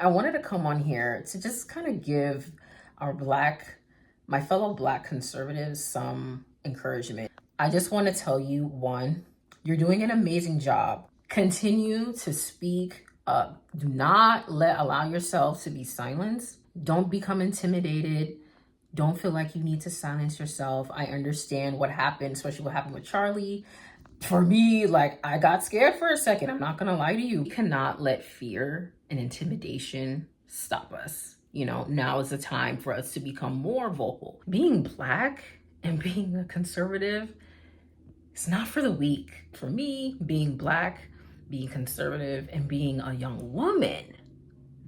I wanted to come on here to just kind of give my fellow Black conservatives some encouragement. I just want to tell you, one, you're doing an amazing job. Continue to speak up. Do not allow yourself to be silenced. Don't become intimidated. Don't feel like you need to silence yourself. I understand what happened, especially what happened with Charlie. For me, like, I got scared for a second. I'm not gonna lie to you. We cannot let fear and intimidation stop us. Now is the time for us to become more vocal. Being Black and being a conservative, it's not for the weak. For me, being Black, being conservative, and being a young woman,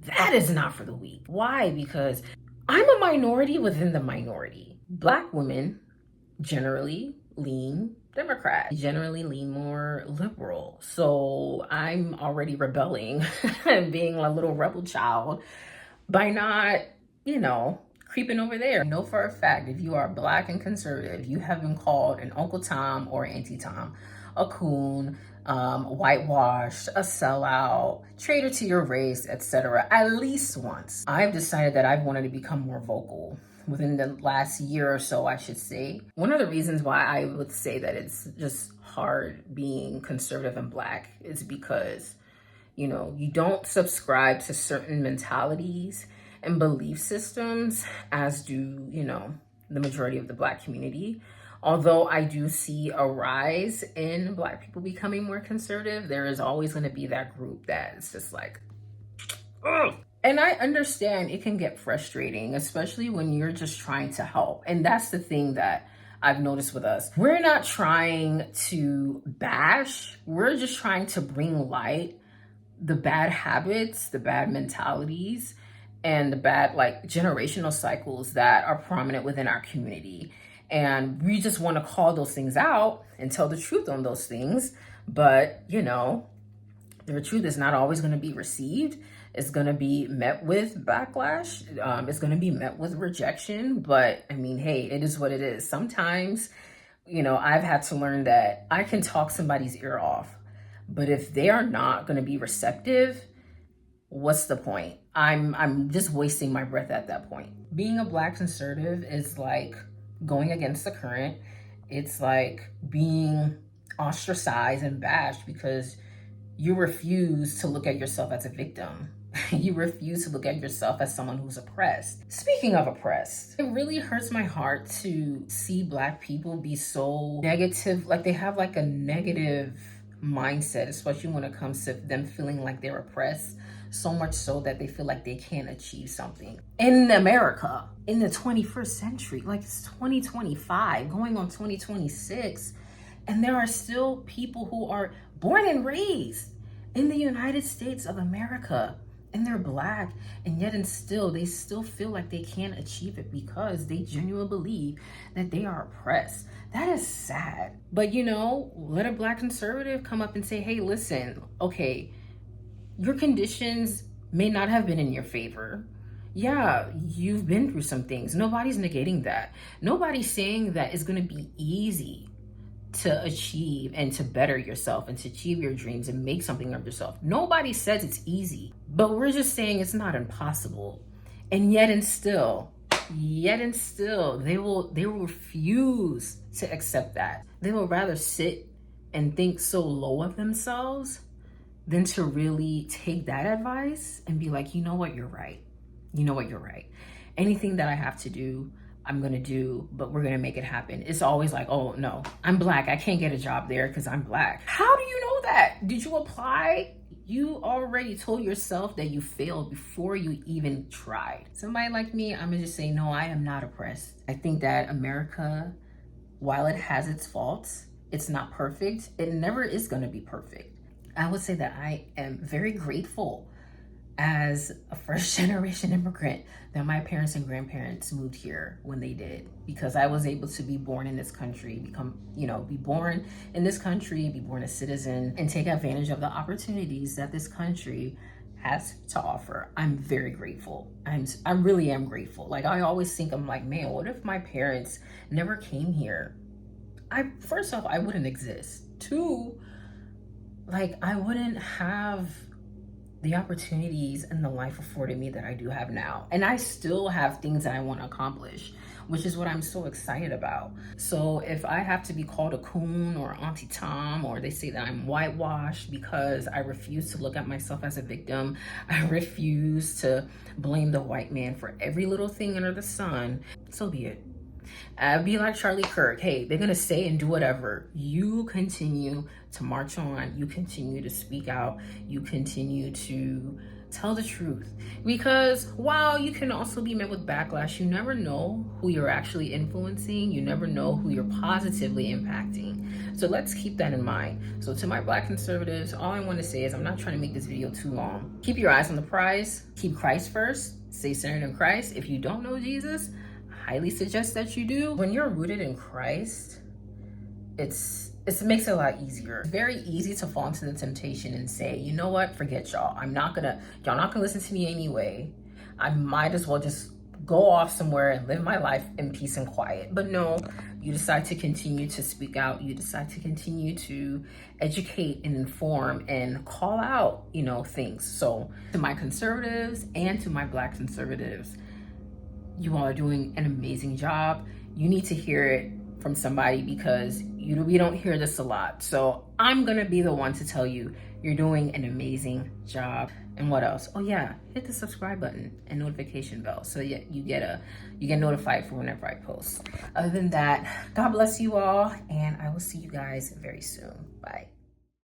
that is not for the weak. Why? Because I'm a minority within the minority. Black women generally lean Democrat, generally lean more liberal. So I'm already rebelling and being a little rebel child by not, creeping over there. I know for a fact, if you are Black and conservative, you have been called an Uncle Tom or Auntie Tom, a coon, whitewashed, a sellout, traitor to your race, etc. at least once. I've decided that I've wanted to become more vocal within the last year or so, I should say. One of the reasons why I would say that it's just hard being conservative and Black is because, you don't subscribe to certain mentalities and belief systems as do, the majority of the Black community. Although I do see a rise in Black people becoming more conservative, there is always going to be that group that's just like, ugh. And I understand it can get frustrating, especially when you're just trying to help. And that's the thing that I've noticed with us. We're not trying to bash. We're just trying to bring light the bad habits, the bad mentalities, and the bad generational cycles that are prominent within our community. And we just want to call those things out and tell the truth on those things. But, the truth is not always going to be received. It's going to be met with backlash. It's going to be met with rejection. But I mean, hey, it is what it is. Sometimes, I've had to learn that I can talk somebody's ear off. But if they are not going to be receptive, what's the point? I'm just wasting my breath at that point. Being a Black conservative is like going against the current. It's like being ostracized and bashed because you refuse to look at yourself as a victim. You refuse to look at yourself as someone who's oppressed. Speaking of oppressed, it really hurts my heart to see Black people be so negative. Like they have like a negative mindset, especially when it comes to them feeling like they're oppressed, so much so that they feel like they can't achieve something. In America, in the 21st century, like it's 2025, going on 2026, and there are still people who are born and raised in the United States of America, and they're Black, and yet they still feel like they can't achieve it because they genuinely believe that they are oppressed. That is sad. But let a Black conservative come up and say, hey, listen, okay, your conditions may not have been in your favor. Yeah, you've been through some things. Nobody's negating that. Nobody's saying that it's going to be easy to achieve and to better yourself and to achieve your dreams and make something of yourself. Nobody says it's easy, but we're just saying it's not impossible. And yet and still, they will refuse to accept that. They will rather sit and think so low of themselves than to really take that advice and be like, you know what, you're right. Anything that I have to do, I'm going to do, but we're going to make it happen. It's always like, oh no, I'm Black. I can't get a job there because I'm Black. How do you know that? Did you apply? You already told yourself that you failed before you even tried. Somebody like me, I'm going to just say, no, I am not oppressed. I think that America, while it has its faults, it's not perfect. It never is going to be perfect. I would say that I am very grateful as a first generation immigrant that my parents and grandparents moved here when they did, because I was able to be born in this country, be born in this country, be born a citizen, and take advantage of the opportunities that this country has to offer. I'm very grateful. I really am grateful. Like I always think, I'm like, man, what if my parents never came here? First off, I wouldn't exist. Two, like I wouldn't have the opportunities and the life afforded me that I do have now. And I still have things that I want to accomplish, which is what I'm so excited about. So if I have to be called a coon or Auntie Tom, or they say that I'm whitewashed because I refuse to look at myself as a victim, I refuse to blame the white man for every little thing under the sun, so be it. Be like Charlie Kirk. Hey, they're gonna say and do whatever. You continue to march on. You continue to speak out. You continue to tell the truth. Because while you can also be met with backlash, you never know who you're actually influencing. You never know who you're positively impacting. So let's keep that in mind. So to my Black conservatives, all I want to say is I'm not trying to make this video too long. Keep your eyes on the prize. Keep Christ first. Stay centered in Christ. If you don't know Jesus, highly suggest that you do. When you're rooted in Christ, it makes it a lot easier. It's very easy to fall into the temptation and say, you know what, forget y'all. Y'all not gonna listen to me anyway. I might as well just go off somewhere and live my life in peace and quiet. But no, you decide to continue to speak out. You decide to continue to educate and inform and call out, things. So to my conservatives and to my Black conservatives, you all are doing an amazing job. You need to hear it from somebody because we don't hear this a lot. So I'm gonna be the one to tell you you're doing an amazing job. And what else? Oh yeah, hit the subscribe button and notification bell so you get notified for whenever I post. Other than that, God bless you all, and I will see you guys very soon. Bye.